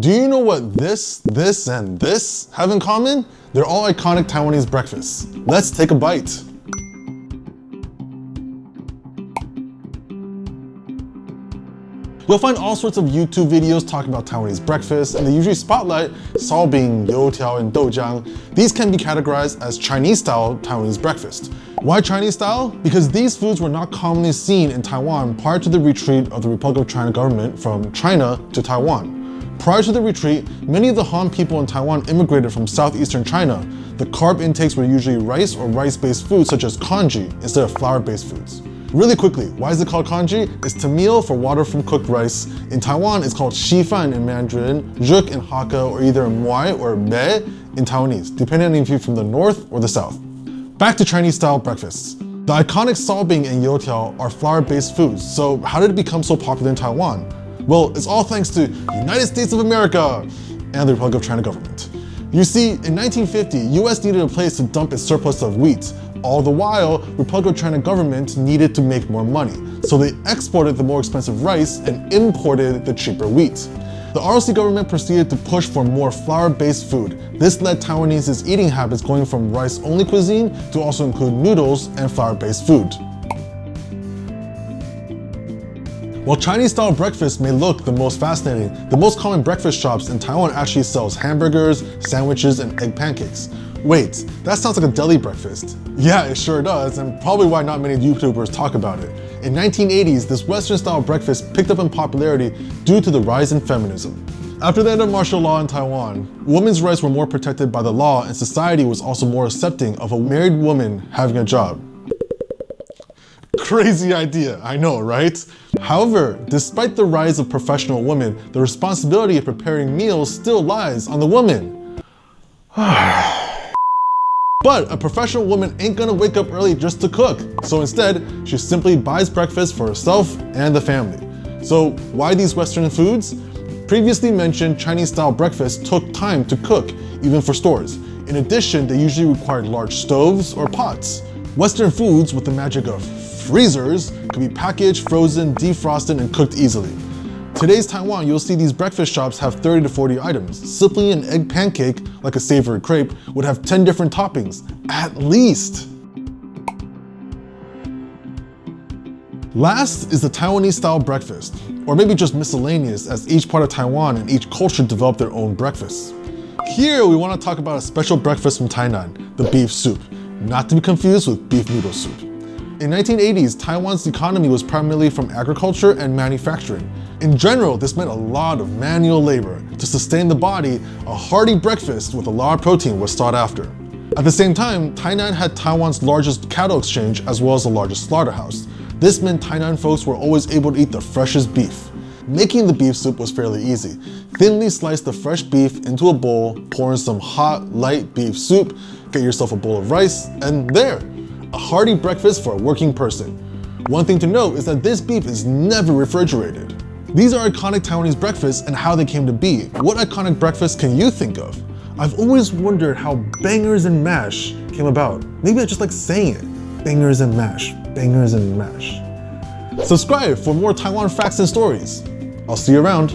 Do you know what this, and this have in common? They're all iconic Taiwanese breakfasts. Let's take a bite. You'll find all sorts of YouTube videos talking about Taiwanese breakfast, and they usually spotlight saobing, youtiao, and doujiang. These can be categorized as Chinese-style Taiwanese breakfast. Why Chinese style? Because these foods were not commonly seen in Taiwan prior to the retreat of the Republic of China government from China to Taiwan. Prior to the retreat, many of the Han people in Taiwan immigrated from southeastern China. The carb intakes were usually rice or rice-based foods such as congee instead of flour-based foods. Really quickly, why is it called congee? It's tamil for water from cooked rice. In Taiwan, it's called shifan in Mandarin, zhuk in Hakka, or either muai or me in Taiwanese, depending on if you're from the north or the south. Back to Chinese-style breakfasts. The iconic saobing and youtiao are flour-based foods, so how did it become so popular in Taiwan? Well, it's all thanks to United States of America and the Republic of China government. You see, in 1950, US needed a place to dump its surplus of wheat. All the while, Republic of China government needed to make more money, so they exported the more expensive rice and imported the cheaper wheat. The ROC government proceeded to push for more flour-based food. This led Taiwanese eating habits going from rice-only cuisine to also include noodles and flour-based food. While Chinese-style breakfast may look the most fascinating, the most common breakfast shops in Taiwan actually sells hamburgers, sandwiches, and egg pancakes. Wait, that sounds like a deli breakfast. Yeah, it sure does, and probably why not many YouTubers talk about it. In 1980s, this Western-style breakfast picked up in popularity due to the rise in feminism. After the end of martial law in Taiwan, women's rights were more protected by the law, and society was also more accepting of a married woman having a job. Crazy idea, I know, right? However, despite the rise of professional women, the responsibility of preparing meals still lies on the woman. But a professional woman ain't gonna wake up early just to cook. So instead, she simply buys breakfast for herself and the family. So why these Western foods? Previously mentioned Chinese-style breakfast took time to cook, even for stores. In addition, they usually required large stoves or pots. Western foods, with the magic of freezers, could be packaged, frozen, defrosted, and cooked easily. Today's Taiwan, you'll see these breakfast shops have 30 to 40 items. Simply an egg pancake, like a savory crepe, would have 10 different toppings, at least. Last is the Taiwanese-style breakfast, or maybe just miscellaneous, as each part of Taiwan and each culture developed their own breakfasts. Here, we want to talk about a special breakfast from Tainan, the beef soup, not to be confused with beef noodle soup. In 1980s, Taiwan's economy was primarily from agriculture and manufacturing. In general, this meant a lot of manual labor. To sustain the body, a hearty breakfast with a lot of protein was sought after. At the same time, Tainan had Taiwan's largest cattle exchange as well as the largest slaughterhouse. This meant Tainan folks were always able to eat the freshest beef. Making the beef soup was fairly easy. Thinly slice the fresh beef into a bowl, pour in some hot, light beef soup, get yourself a bowl of rice, and there! A hearty breakfast for a working person. One thing to note is that this beef is never refrigerated. These are iconic Taiwanese breakfasts and how they came to be. What iconic breakfast can you think of? I've always wondered how bangers and mash came about. Maybe I just like saying it. Bangers and mash, bangers and mash. Subscribe for more Taiwan facts and stories. I'll see you around.